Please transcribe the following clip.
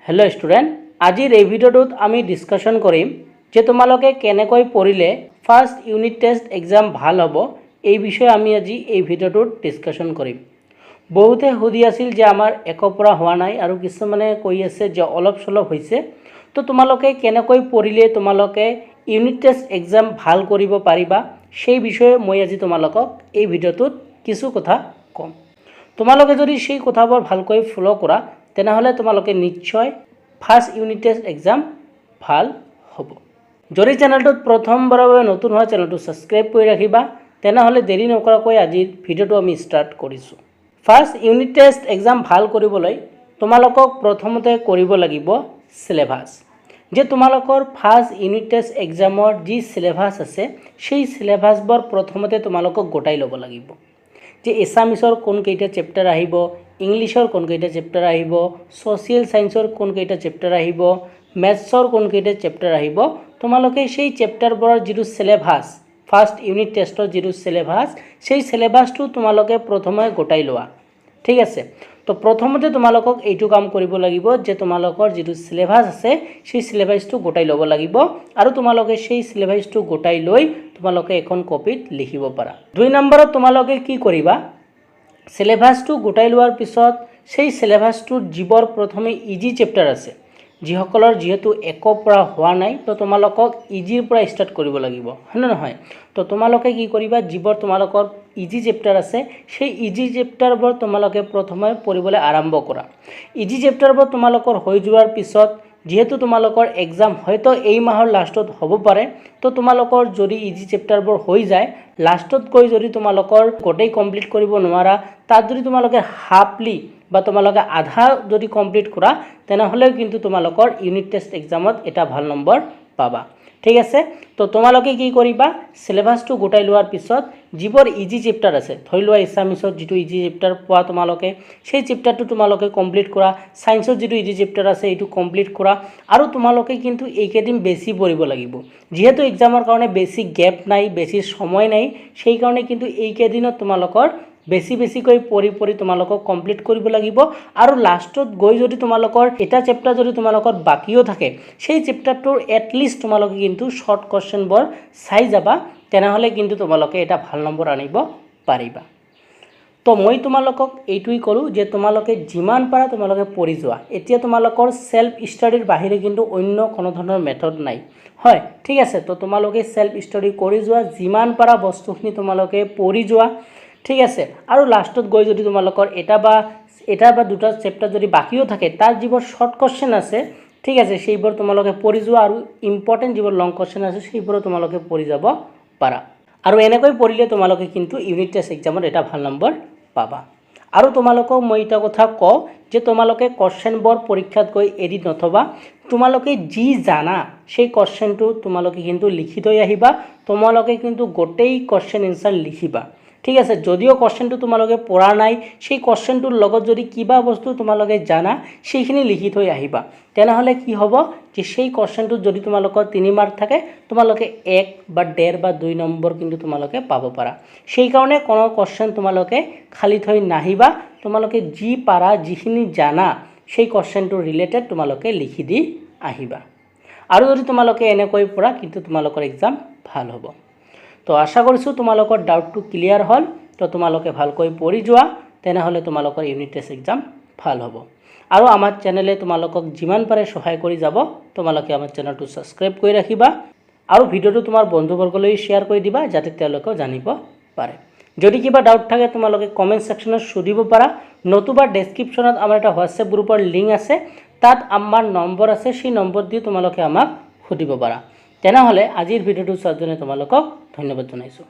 Hello student आजिर এই ভিডিওটোত আমি discussion কৰিম যে তোমালোকে কেনেকৈ পঢ়িলে ফার্স্ট ইউনিট টেস্ট এক্সাম ভাল হ'ব এই বিষয়ে আমি আজি এই ভিডিওটোত ডিসকাশন কৰিম। বহুতে সুধি আছিল যে আমাৰ একো পৰা হোৱা নাই আৰু কিছুমানে কৈ আছে যে অলপ চলপ হৈছে। তো তোমালোকে কেনেকৈ পঢ়িলে তোমালোকে ইউনিট টেস্ট এক্সাম ভাল কৰিব পাৰিবা সেই বিষয়ে মই আজি তোমালোকক এই ভিডিওটোত কিছু কথা কম। তোমালোকে যদি সেই কথাবোৰ ভালকৈ ফলো কৰা তেনেহলে তোমালোকে নিশ্চয় ফাৰ্স্ট ইউনিট টেস্ট এক্সাম ভাল হ'ব। যদি চ্যানেলটোত প্ৰথমবাৰৰ বাবে নতুন হয় চ্যানেলটো সাবস্ক্ৰাইব কৰি ৰাখিবা। তেনেহলে দেৰি নকৰাকৈ আজিৰ ভিডিওটো আমি স্টাৰ্ট কৰিছো। ফাৰ্স্ট ইউনিট টেস্ট এক্সাম ভাল কৰিবলৈ তোমালোকক প্ৰথমতে কৰিব লাগিব সিলেবাস। যে তোমালোকৰ ফাৰ্স্ট ইউনিট টেস্ট এক্সামৰ যি সিলেবাস আছে সেই সিলেবাসবোৰ প্ৰথমতে তোমালোকক গোটাই ল'ব লাগিব। যে এছামিছৰ কোন কেইটা চেপ্টাৰ আহিব, ইংলিছৰ কোন কেইটা চেপ্টাৰ আহিব, সোশিয়াল সায়েন্সৰ কোন কেইটা চেপ্টাৰ আহিব, ম্যাথছৰ কোন কেইটা চেপ্টাৰ আহিব, তোমালোকে সেই চেপ্টাৰবোৰৰ যিটো সিলেবাস ফাৰ্স্ট ইউনিট টেষ্টৰ যিটো সিলেবাস সেই সিলেবাসটো তোমালোকে প্ৰথমে গোটাই লোৱা। ঠিক আছে, তো প্ৰথমতে তোমালোকক এইটো কাম কৰিব লাগিব যে তোমালোকৰ যিটো সিলেবাস আছে সেই সিলেবাসটো গোটাই ল'ব লাগিব আৰু তোমালোকে সেই সিলেবাসটো গোটাই লৈ তোমালোকে এখন কপিত লিখিব পাৰা। 2 নম্বৰত তোমালোকে কি কৰিবা, সিলেবাসটো গোটাই লোৱাৰ পিছত সেই সিলেবাসটোৰ যিবোৰ প্ৰথমে ইজি চেপ্টাৰ আছে যিসকলৰ যেহেতু একো পৰা হোৱা নাই তো তোমালোকক ইজিৰ পৰা ষ্টাৰ্ট কৰিব লাগিব, হয়নে নহয়? তো তোমালোকে কি কৰিবা, যিবোৰ তোমালোকৰ ইজি চেপ্টাৰ আছে সেই ইজি চেপ্টাৰবোৰ তোমালোকে প্ৰথমে পঢ়িবলৈ আৰম্ভ কৰা। ইজি চেপ্টাৰবোৰ তোমালোকৰ হৈ যোৱাৰ পিছত যেহেতু তোমালোকৰ এক্সাম হয়তো এই মাহৰ লাষ্টত হ'ব পাৰে, তো তোমালোকৰ যদি ইজি চেপ্টাৰবোৰ হৈ যায় লাষ্টত গৈ যদি তোমালোকৰ গোটেই কমপ্লিট কৰিব নোৱাৰা তাত যদি তোমালোকে হাফলি বা তোমালোকে আধা যদি কমপ্লিট কৰা তেনেহলে কিন্তু তোমালোকৰ ইউনিট টেস্ট এক্সামত এটা ভাল নম্বৰ পাবা। ঠিক আছে, তো তোমালোকে কি কৰিবা, সিলেবাসটো গোটাই লোৱাৰ পিছত যিবোৰ ইজি চেপ্টাৰ আছে ধৰি লোৱা এছামিছৰ যিটো ইজি চেপ্টাৰ পোৱা তোমালোকে সেই চেপ্টাৰটো তোমালোকে কমপ্লিট কৰা, সায়েন্সৰ যিটো ইজি চেপ্টাৰ আছে এইটো কমপ্লিট কৰা আৰু তোমালোকে কিন্তু এইকেইদিন বেছি পঢ়িব লাগিব। যেহেতু এক্সামৰ কাৰণে বেছি গ্যাপ নাই, বেছি সময় নাই, সেই কাৰণে কিন্তু এইকেইদিনত তোমালোকৰ বেছিকৈ পঢ়ি তোমালোকক কমপ্লিট কৰিব লাগিব আৰু লাষ্টত গৈ যদি তোমালোকৰ এটা চেপ্টাৰ যদি তোমালোকৰ বাকিও থাকে সেই চেপ্টাৰটোৰ এটলিষ্ট তোমালোকে কিন্তু শৰ্ট কোৱেশ্চনবোৰ চাই যাবা, তেনেহলে কিন্তু তোমালোকে এটা ভাল নম্বৰ আনিব পাৰিবা। তো মই তোমালোকক এইটোই কৰোঁ যে তোমালোকে যিমান পাৰা তোমালোকে পঢ়ি যোৱা। এতিয়া তোমালোকৰ সেলফ ষ্টাডিৰ বাহিৰে কিন্তু অন্য কোনো ধৰণৰ মেথড নাই, হয়? ঠিক আছে, তো তোমালোকে সেলফ ষ্টাডি কৰি যোৱা, যিমান পাৰা বস্তুখিনি তোমালোকে পঢ়ি যোৱা। ঠিক আছে, আৰু লাষ্টত গৈ যদি তোমালোকৰ এটা বা দুটা চেপ্টাৰ যদি বাকিও থাকে তাৰ যিবোৰ শৰ্ট কোৱেশ্চন আছে ঠিক আছে সেইবোৰ তোমালোকে পঢ়ি যোৱা আৰু ইম্পৰ্টেণ্ট যিবোৰ লং কোৱেশ্চন আছে সেইবোৰ তোমালোকে পঢ়ি যাব পাৰা। আৰু এনেকৈ পঢ়িলে তোমালোকে কিন্তু ইউনিট টেস্ট এক্সামত এটা ভাল নম্বৰ পাবা। আৰু তোমালোকক মই এটা কথা কওঁ যে তোমালোকে কোৱেশ্চনবোৰ পৰীক্ষাত গৈ এৰি নথবা, তোমালোকে যি জানা সেই কোৱেশ্চনটো তোমালোকে কিন্তু লিখি থৈ আহিবা। তোমালোকে কিন্তু গোটেই কোৱেশ্চন এনসাৰ লিখিবা। ঠিক আছে, যদিও কোৱেশ্চনটো তোমালোকে পঢ়া নাই সেই কোৱেশ্চনটোৰ লগত যদি কিবা বস্তু তোমালোকে জানা সেইখিনি লিখি থৈ আহিবা, তেনেহলে কি হ'ব যে সেই কোৱেশ্চনটো যদি তোমালোকৰ 3 মাৰ্ক থাকে তোমালোকে 1 বা 1.5 বা 2 নম্বৰ কিন্তু তোমালোকে পাব পাৰা। সেই কাৰণে কোনো কোৱেশ্চন তোমালোকে খালি থৈ নাহিবা, তোমালোকে যি পাৰা যিখিনি জানা সেই কোৱেশ্চনটোৰ ৰিলেটেড তোমালোকে লিখি দি আহিবা। আৰু যদি তোমালোকে এনেকৈ পঢ়া কিন্তু তোমালোকৰ এক্সাম ভাল হ'ব। তো আশা কৰিছোঁ তোমালোকৰ ডাউটটো ক্লিয়াৰ হ'ল। তো তোমালোকে ভালকৈ পঢ়ি যোৱা, তেনেহলে তোমালোকৰ ইউনিট টেস্ট এক্সাম ভাল হ'ব। আৰু আমাৰ চেনেলে তোমালোকক যিমান পাৰে সহায় কৰি যাব। তোমালোকে আমাৰ চেনেলটো সাবস্ক্ৰাইব কৰি ৰাখিবা আৰু ভিডিওটো তোমাৰ বন্ধুবৰ্গলৈ শ্বেয়াৰ কৰি দিবা যাতে তেওঁলোকেও জানিব পাৰে। যদি কিবা ডাউট থাকে তোমালোকে কমেন্ট সেকশনত সুধিব পাৰা, নতুবা ডেসক্ৰিপশ্যনত আমাৰ এটা হোৱাটছএপ গ্ৰুপৰ লিংক আছে, তাত আমাৰ নম্বৰ আছে, সেই নম্বৰ দি তোমালোকে আমাক সুধিব পাৰা। তেনেহলে আজিৰ ভিডিওটো চোৱাৰ জন্য তোমালোকক ধন্যবাদ জনাইছোঁ।